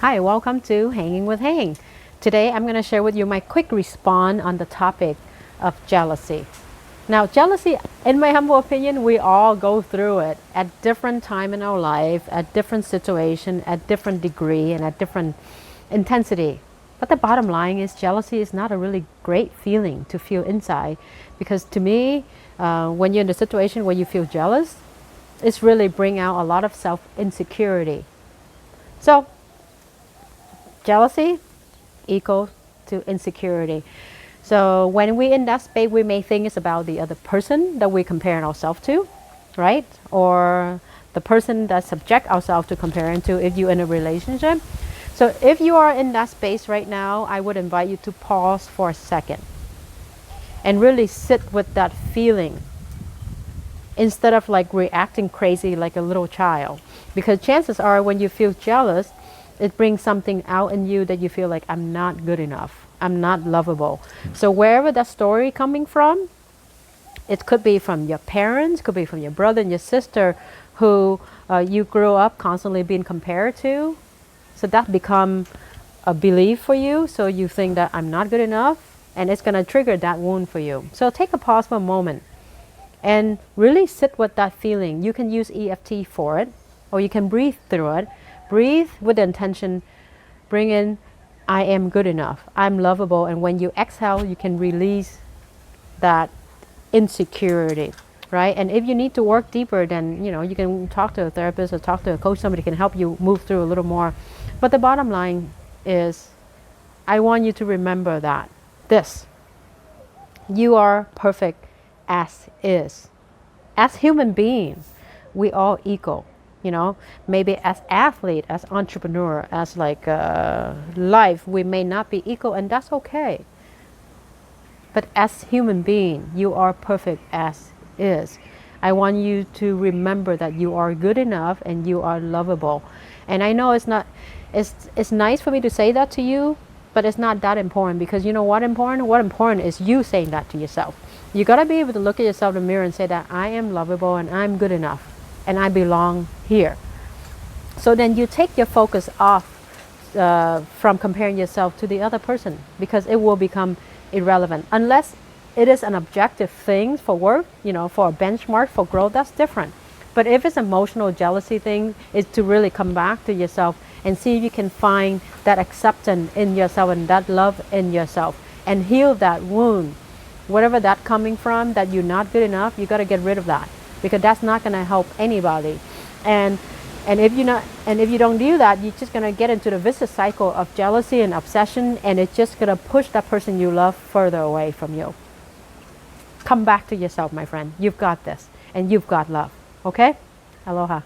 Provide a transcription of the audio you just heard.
Hi, welcome to Hanging with Hang. Today I'm going to share with you my quick response on the topic of jealousy. Now, jealousy, in my humble opinion, we all go through it at different time in our life, at different situation, at different degree, and at different intensity. But the bottom line is jealousy is not a really great feeling to feel inside, because to me, when you're in a situation where you feel jealous, it's really bring out a lot of self-insecurity. So jealousy equals to insecurity. So when we in that space, we may think it's about the other person that we're comparing ourselves to, right? Or the person that subject ourselves to comparing to if you're in a relationship. So if you are in that space right now, I would invite you to pause for a second and really sit with that feeling instead of like reacting crazy like a little child. Because chances are when you feel jealous, it brings something out in you that you feel like I'm not good enough. I'm not lovable. So wherever that story coming from, it could be from your parents, could be from your brother and your sister who you grew up constantly being compared to. So that become a belief for you. So you think that I'm not good enough, and it's going to trigger that wound for you. So take a pause for a moment and really sit with that feeling. You can use EFT for it, or you can breathe through it. Breathe with the intention, bring in, I am good enough, I'm lovable. And when you exhale, you can release that insecurity, right? And if you need to work deeper, then you can talk to a therapist or talk to a coach. Somebody can help you move through a little more. But the bottom line is, I want you to remember that you are perfect as is. As human beings, we all equal. Maybe as athlete, as entrepreneur, as like life, we may not be equal, and that's okay. But as human being, you are perfect as is. I want you to remember that you are good enough and you are lovable. And I know it's nice for me to say that to you, but it's not that important, because you know what important? What important is you saying that to yourself. You gotta be able to look at yourself in the mirror and say that I am lovable and I'm good enough and I belong here. So then you take your focus off from comparing yourself to the other person, because it will become irrelevant. Unless it is an objective thing for work, for a benchmark, for growth, that's different. But if it's emotional jealousy thing, is to really come back to yourself and see if you can find that acceptance in yourself and that love in yourself and heal that wound. Whatever that coming from, that you're not good enough, you got to get rid of that, because that's not going to help anybody. And if you don't do that, you're just going to get into the vicious cycle of jealousy and obsession, and it's just going to push that person you love further away from you. Come back to yourself, my friend. You've got this, and you've got love. Okay? Aloha.